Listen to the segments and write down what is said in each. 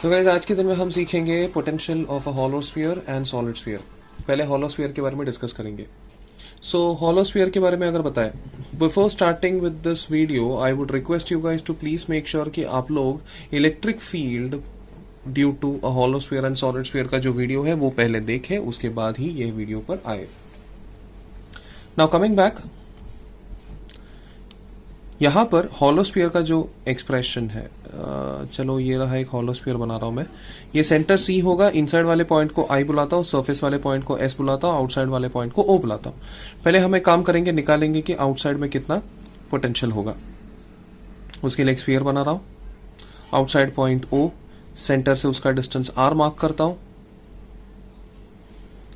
So guys, आज के दिन में हम सीखेंगे potential of a hollow sphere and solid sphere. पहले हॉलो स्फीयर के बारे में डिस्कस करेंगे। सो हॉलो स्फीयर के बारे में अगर बताएं, before starting with this video I would request you guys to please make sure कि आप लोग electric field due to a hollow sphere and solid sphere का जो वीडियो है वो पहले देखें, उसके बाद ही ये वीडियो पर आए। नाउ कमिंग बैक, यहां पर हॉलोस्फीयर का जो एक्सप्रेशन है, चलो ये रहा, एक हॉलोस्फीयर बना रहा हूं मैं। ये सेंटर सी होगा, इनसाइड वाले पॉइंट को आई बुलाता हूं, सरफेस वाले पॉइंट को एस बुलाता हूं, आउटसाइड वाले पॉइंट को ओ बुलाता हूं। पहले हम एक काम करेंगे, निकालेंगे कि आउटसाइड में कितना पोटेंशियल होगा। उसके लिए एक स्फीयर बना रहा हूं, आउटसाइड पॉइंट ओ, सेंटर से उसका डिस्टेंस आर मार्क करता हूं,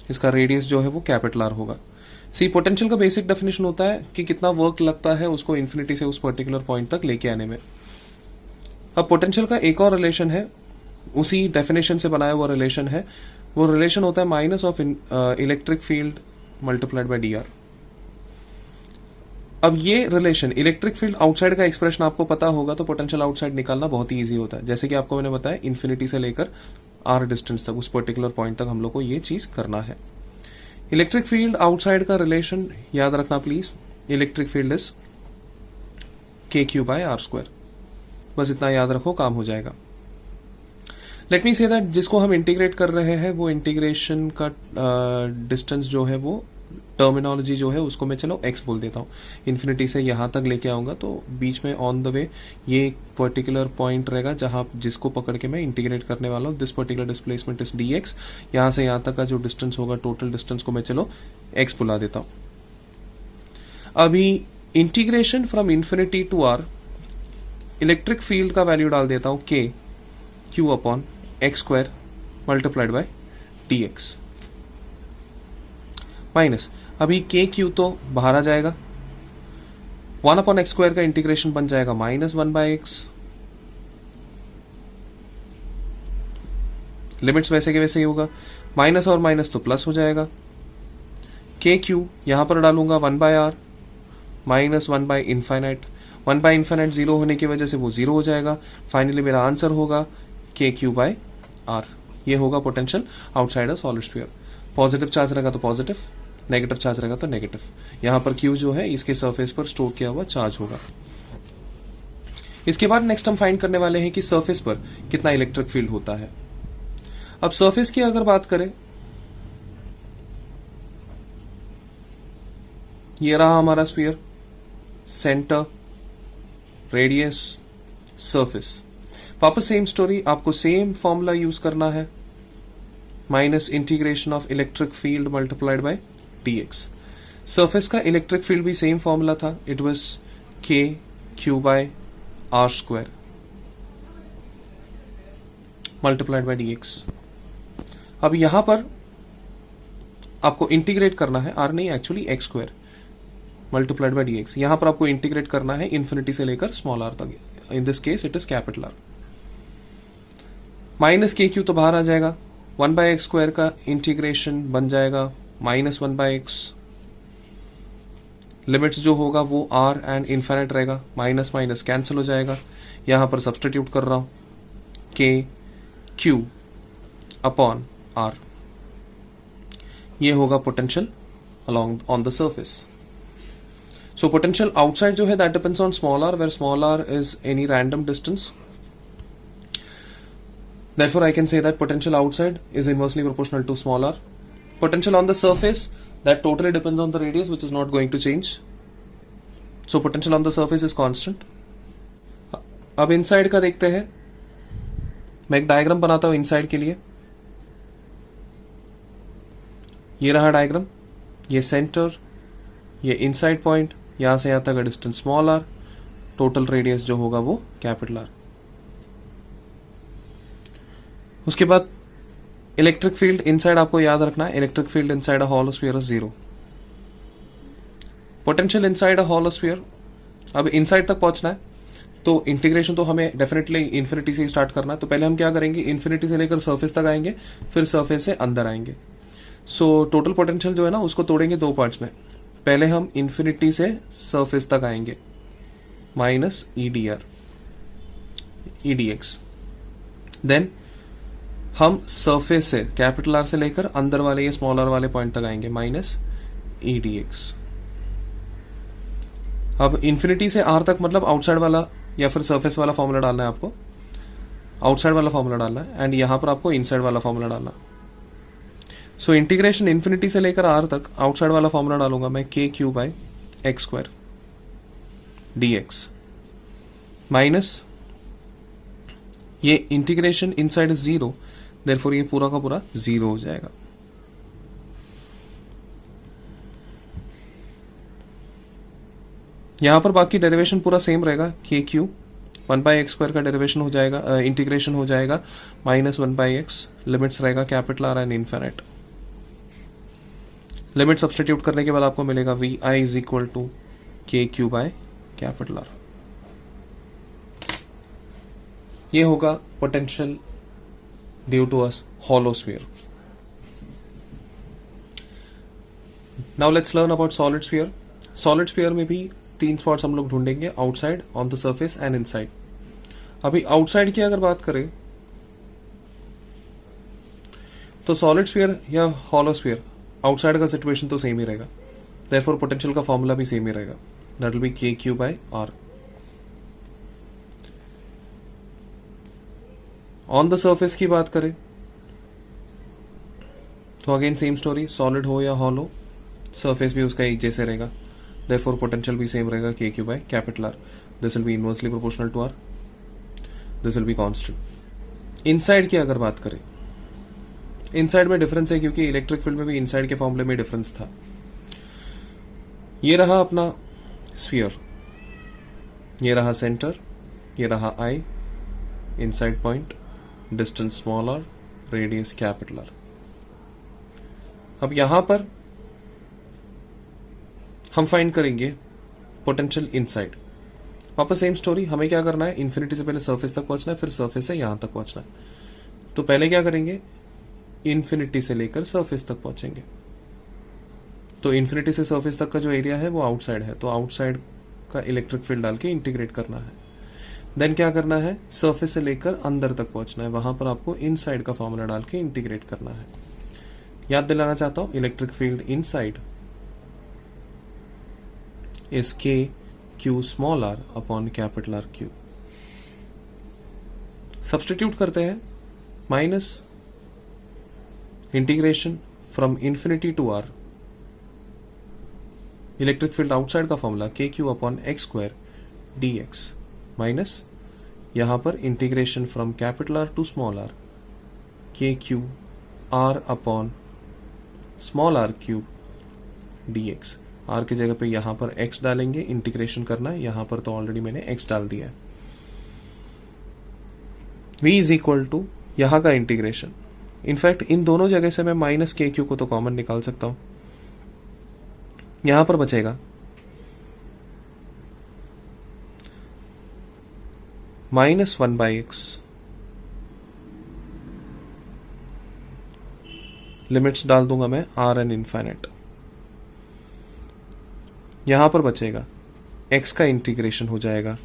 इसका रेडियस जो है वो कैपिटल आर होगा। सी, पोटेंशियल का बेसिक डेफिनेशन होता है कि कितना वर्क लगता है उसको इन्फिनिटी से उस पर्टिकुलर पॉइंट तक लेके आने में। अब पोटेंशियल का एक और रिलेशन है, उसी डेफिनेशन से बनाया हुआ रिलेशन है। वो रिलेशन होता है minus of electric field multiplied by D R. अब ये रिलेशन, इलेक्ट्रिक फील्ड आउटसाइड का एक्सप्रेशन आपको पता होगा तो पोटेंशियल आउटसाइड निकालना बहुत ही ईजी होता है। जैसे कि आपको मैंने बताया, इन्फिनिटी से लेकर आर डिस्टेंस तक, उस पर्टिकुलर पॉइंट तक हम लोग को ये चीज करना है। इलेक्ट्रिक फील्ड आउटसाइड का रिलेशन याद रखना प्लीज, इलेक्ट्रिक फील्ड इज के क्यू बाय आर स्क्वायर। बस इतना याद रखो, काम हो जाएगा। लेट मी से दैट जिसको हम इंटीग्रेट कर रहे हैं वो इंटीग्रेशन का डिस्टेंस जो है, वो टर्मिनोलॉजी जो है उसको मैं चलो एक्स बोल देता हूं। इन्फिनिटी से यहां तक लेके आऊंगा तो बीच में ऑन द वे ये एक पर्टिकुलर पॉइंट रहेगा जहां जिसको पकड़ के मैं इंटीग्रेट करने वाला हूं। This particular displacement is D x. यहां से यहां तक का जो डिस्टेंस होगा, टोटल डिस्टेंस को मैं चलो एक्स बुला देता हूं। अभी integration from infinity to R, electric field का वैल्यू डाल देता हूं K Q upon X square multiplied by D X minus, अभी के क्यू तो बाहर आ जाएगा, 1 अपॉन एक्स स्क्वायर का इंटीग्रेशन बन जाएगा माइनस 1 बाय एक्स। लिमिट्स वैसे के वैसे ही होगा, माइनस और माइनस तो प्लस हो जाएगा। के क्यू यहां पर डालूंगा 1 by R minus 1 by infinite. 1 by infinite zero होने की वजह से वो जीरो हो जाएगा। फाइनली मेरा आंसर होगा के क्यू बाय आर। ये होगा potential outside a solid sphere. Positive charge रहेगा तो पॉजिटिव, नेगेटिव चार्ज रहेगा तो नेगेटिव। यहां पर क्यू जो है इसके सरफेस पर स्टोर किया हुआ चार्ज होगा। इसके बाद नेक्स्ट हम फाइंड करने वाले हैं कि सरफेस पर कितना इलेक्ट्रिक फील्ड होता है। अब सरफेस की अगर बात करें, ये रहा हमारा स्फीयर, सेंटर, रेडियस, सरफेस। वापस सेम स्टोरी, आपको सेम फॉर्मूला यूज करना है, minus integration of electric field multiplied by dx। Surface का इलेक्ट्रिक फील्ड भी सेम फॉर्मूला था, it was K Q by R square multiplied by dx। अब यहां पर आपको इंटीग्रेट करना है, आर नहीं actually x square multiplied by dx। यहां पर आपको इंटीग्रेट करना है इन्फिनिटी से लेकर स्मॉल आर तक, in this case it is capital R. Minus के क्यू तो बाहर आ जाएगा, 1 बाय एक्स स्क्वायर का इंटीग्रेशन बन जाएगा माइनस 1 बाय एक्स। लिमिट्स जो होगा वो आर एंड इनफाइनाइट रहेगा, माइनस माइनस कैंसिल हो जाएगा। यहां पर सब्स्टिट्यूट कर रहा हूं, के क्यू अपॉन आर। ये होगा potential along on the surface. So potential outside जो है that depends on small R, where small R is any random distance. Therefore, I can say that potential outside is inversely proportional to small r. Potential on the surface, that totally depends on the radius, which is not going to change. So potential on the surface is constant. अब inside का देखते हैं। मैं एक diagram बनाता हूं inside के लिए। ये रहा डायग्राम, ये सेंटर, ये इनसाइड पॉइंट, यहां से यहां तक का distance small R, total radius जो होगा वो कैपिटल आर। उसके बाद इलेक्ट्रिक फील्ड इनसाइड आपको याद रखना है, electric field inside a hollow sphere is 0। Potential inside a hollow sphere, अब इनसाइड तक पहुंचना है तो इंटीग्रेशन तो हमें डेफिनेटली इन्फिनिटी से स्टार्ट करना है। तो पहले हम क्या करेंगे, इन्फिनिटी से लेकर सरफेस तक आएंगे, फिर सरफेस से अंदर आएंगे। सो टोटल पोटेंशियल जो है ना उसको तोड़ेंगे दो पार्ट्स में। पहले हम इन्फिनिटी से सरफेस तक आएंगे, minus E D X, then हम सरफेस से कैपिटल आर से लेकर अंदर वाले या स्मॉल आर वाले पॉइंट तक आएंगे, माइनस ई डी एक्स। अब इन्फिनिटी से आर तक मतलब आउटसाइड वाला या फिर सरफेस वाला फॉर्मूला डालना है आपको, आउटसाइड वाला फॉर्मूला डालना है, एंड यहां पर आपको इनसाइड वाला फॉर्मूला डालना। सो इंटीग्रेशन इन्फिनिटी से लेकर आर तक आउटसाइड वाला फॉर्मूला डालूंगा मैं, K Q by X square D X, minus ये integration inside is zero, therefore ये पूरा का पूरा जीरो हो जाएगा। यहां पर बाकी डेरिवेशन पूरा सेम रहेगा, के क्यू 1/x स्क्वायर का डेरिवेशन हो जाएगा, इंटीग्रेशन हो जाएगा माइनस 1/x, लिमिट्स रहेगा capital R and infinite. Limit substitute करने के बाद आपको मिलेगा V I is equal to K Q by capital R. ये होगा potential due to a hollow sphere. Now let's learn about solid sphere. Solid sphere में भी 3 स्पॉट्स हम लोग ढूंढेंगे, outside, on the surface and inside. अभी outside की अगर बात करें तो सॉलिड स्फीयर या हॉलो स्फीयर, आउटसाइड का सिचुएशन तो सेम ही रहेगा, देयरफॉर पोटेंशियल का फॉर्मूला भी सेम ही रहेगा, that will be K Q by R. On the surface की बात करें तो अगेन सेम स्टोरी, सॉलिड हो या हॉलो, सरफेस भी उसका एक जैसे रहेगा, therefore potential भी सेम रहेगा, K Q by capital R. This will be inversely proportional to R, this will be constant. Inside की अगर बात करें, इनसाइड में डिफरेंस है क्योंकि इलेक्ट्रिक फील्ड में भी इनसाइड के फॉर्मूले में डिफरेंस था। ये रहा अपना स्फीयर, ये रहा सेंटर, ये रहा आई, inside point, distance small R, radius capital R. अब यहां पर हम फाइंड करेंगे पोटेंशियल इनसाइड। वापस सेम स्टोरी, हमें क्या करना है, इन्फिनिटी से पहले सरफेस तक पहुंचना है, फिर सरफेस से यहां तक पहुंचना है। तो पहले क्या करेंगे, इन्फिनिटी से लेकर सरफेस तक पहुंचेंगे। तो इन्फिनिटी से सरफेस तक का जो एरिया है वो आउटसाइड है, तो आउटसाइड का इलेक्ट्रिक फील्ड डाल के इंटीग्रेट करना है। देन क्या करना है, सरफेस से लेकर अंदर तक पहुंचना है, वहां पर आपको इनसाइड का फॉर्मूला डाल के इंटीग्रेट करना है। याद दिलाना चाहता हूं, electric field inside is k q small r upon capital R cube। Substitute करते हैं, minus integration from infinity to R, electric field outside का formula K Q upon X square D X, minus यहां पर integration from capital R to small R, K Q R upon small R cube D X. R की जगह पे यहां पर x डालेंगे, integration करना है, यहां पर तो ऑलरेडी मैंने x डाल दिया है। v इज इक्वल टू यहां का इंटीग्रेशन, इनफैक्ट इन दोनों जगह से मैं माइनस के क्यू को तो कॉमन निकाल सकता हूं, यहां पर बचेगा माइनस 1/x, लिमिट्स डाल दूंगा मैं आर एन इनफाइनाइट। यहां पर बचेगा x का इंटीग्रेशन हो जाएगा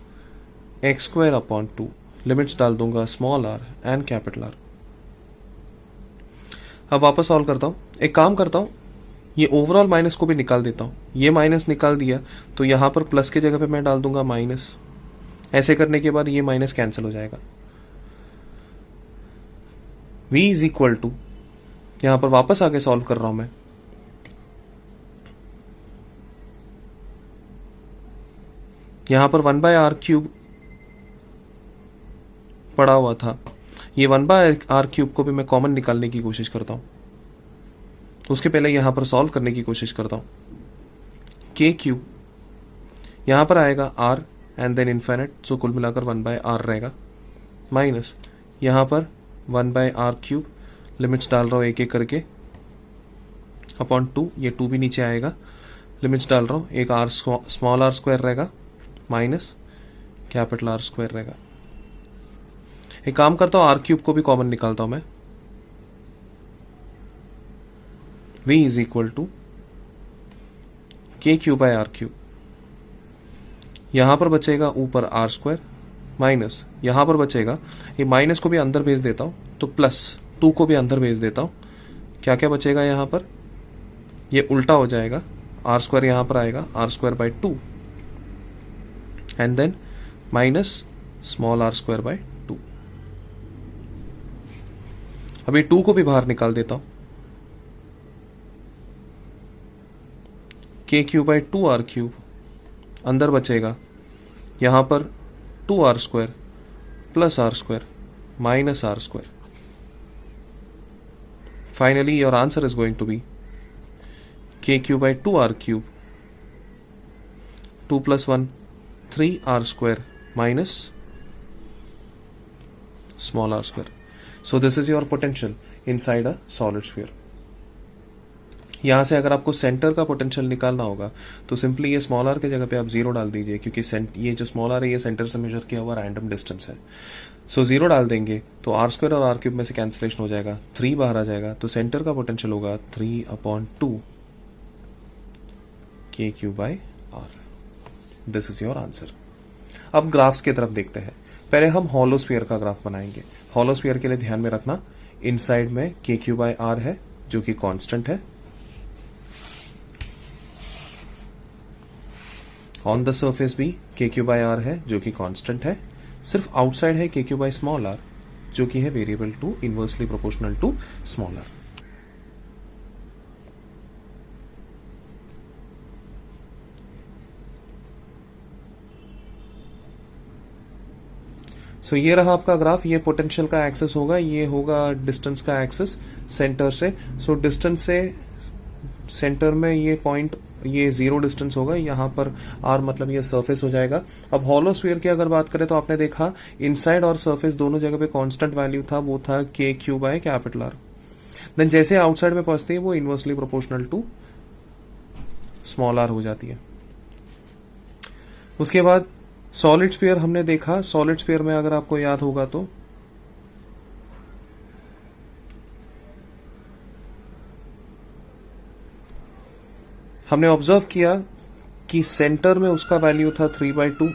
एक्स स्क्वायर अपॉन 2, लिमिट्स डाल दूंगा small R and capital R. अब वापस सॉल्व करता हूं, एक काम करता हूं, ये ओवरऑल माइनस को भी निकाल देता हूं। ये माइनस निकाल दिया तो यहां पर प्लस के जगह पे मैं डाल दूंगा माइनस। ऐसे करने के बाद ये माइनस कैंसिल हो जाएगा। v इज इक्वल टू, यहां पर वापस आगे सॉल्व कर रहा हूं मैं, यहां पर 1/r क्यूब पड़ा हुआ था, ये 1/r क्यूब को भी मैं कॉमन निकालने की कोशिश करता हूं। तो उसके पहले यहां पर सॉल्व करने की कोशिश करता हूं। के क्यूब यहां पर आएगा r एंड देन इनफाइनाइट, सो कुल मिलाकर 1/r रहेगा, माइनस यहां पर 1/r क्यूब, लिमिट्स डाल रहा हूं एक एक करके, अपॉन 2, ये 2 भी नीचे आएगा, लिमिट्स डाल रहा हूं, एक r स्मॉल आर स्क्वायर रहेगा, माइनस कैपिटल आर स्क्वायर रहेगा। एक काम करता हूं, आर क्यूब को भी कॉमन निकालता हूं मैं, v इज इक्वल टू के क्यूब बाय आर क्यूब, यहां पर बचेगा ऊपर आर स्क्वायर, माइनस यहां पर बचेगा, ये माइनस को भी अंदर भेज देता हूं तो प्लस 2 को भी अंदर भेज देता हूं। क्या क्या बचेगा यहां पर, ये उल्टा हो जाएगा, आर स्क्वायर यहां पर आएगा, R square by 2 and then minus small R square by 2। अभी 2 को भी बाहर निकाल देता हूं, के क्यूब बाय 2 आर क्यूब, अंदर बचेगा यहां पर 2 R square plus R square minus R square. Finally your answer is going to be K cube by 2 R cube, 2 plus 1 3 R square minus small R square. So this is your potential inside a solid sphere. यहां से अगर आपको centre का potential निकालना होगा तो simply ये small are की जगह पे आप 0 डाल दीजिए, क्योंकि ये जो स्मॉल आर है ये सेंटर से मेजर किया हुआ रैंडम डिस्टेंस है। सो 0 डाल देंगे तो आर स्क्वायर और आर क्यूब में से कैंसिलेशन हो जाएगा, 3 बाहर आ जाएगा, तो सेंटर का पोटेंशियल होगा 3/2 K cube by R. This is your answer. अब ग्राफ्स की तरफ देखते हैं। पहले हम हॉलो स्फीयर का ग्राफ बनाएंगे। हॉलो स्फीयर के लिए ध्यान में रखना, इनसाइड में के क्यूब बाय आर है जो कि कांस्टेंट है, ऑन द सरफेस भी के क्यू बाय आर है जो कि कांस्टेंट है, सिर्फ आउटसाइड है के क्यू बाय स्मॉल आर जो कि है variable to inversely proportional to small R. So ये रहा आपका ग्राफ, ये पोटेंशियल का एक्सेस होगा, ये होगा डिस्टेंस का एक्सेस सेंटर से। सो डिस्टेंस से सेंटर में ये पॉइंट, ये 0 डिस्टेंस होगा, यहां पर आर मतलब ये सरफेस हो जाएगा। अब हॉलो स्फीयर की अगर बात करें तो आपने देखा इनसाइड और सरफेस दोनों जगह पे कांस्टेंट वैल्यू था, वो था K Q by capital R. Then जैसे आउटसाइड में पहुंचती है वो inversely proportional to small R हो जाती है। उसके बाद सॉलिड स्फीयर हमने देखा, सॉलिड स्फीयर में अगर आपको याद होगा तो हमने ऑब्जर्व किया कि सेंटर में उसका वैल्यू था 3/2।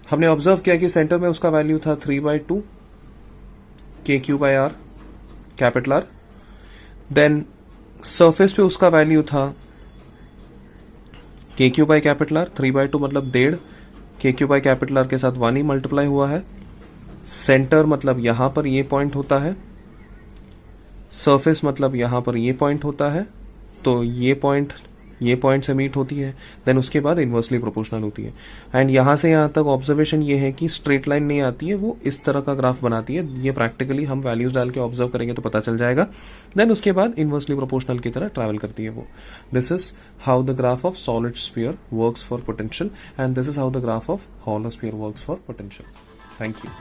हमने ऑब्जर्व किया कि सेंटर में उसका वैल्यू था 3/2 K Q by R capital R. Then surface पे उसका वैल्यू था K Q by capital are, 3/2 मतलब 1.5, के क्यू बाय कैपिटल आर के साथ 1 ही मल्टीप्लाई हुआ है। सेंटर मतलब यहां पर ये पॉइंट होता है, सरफेस मतलब यहां पर ये पॉइंट होता है, तो ये पॉइंट से मीट होती है। देन उसके बाद इनवर्सली प्रोपोर्शनल होती है। एंड यहां से यहां तक ऑब्जर्वेशन ये है कि स्ट्रेट लाइन नहीं आती है, वो इस तरह का ग्राफ बनाती है। ये प्रैक्टिकली हम वैल्यूज डाल के ऑब्जर्व करेंगे तो पता चल जाएगा। देन उसके बाद इनवर्सली प्रोपोर्शनल की तरह ट्रैवल करती है वो। This is how the graph of solid sphere works for potential and this is how the graph of hollow sphere works for potential. Thank you.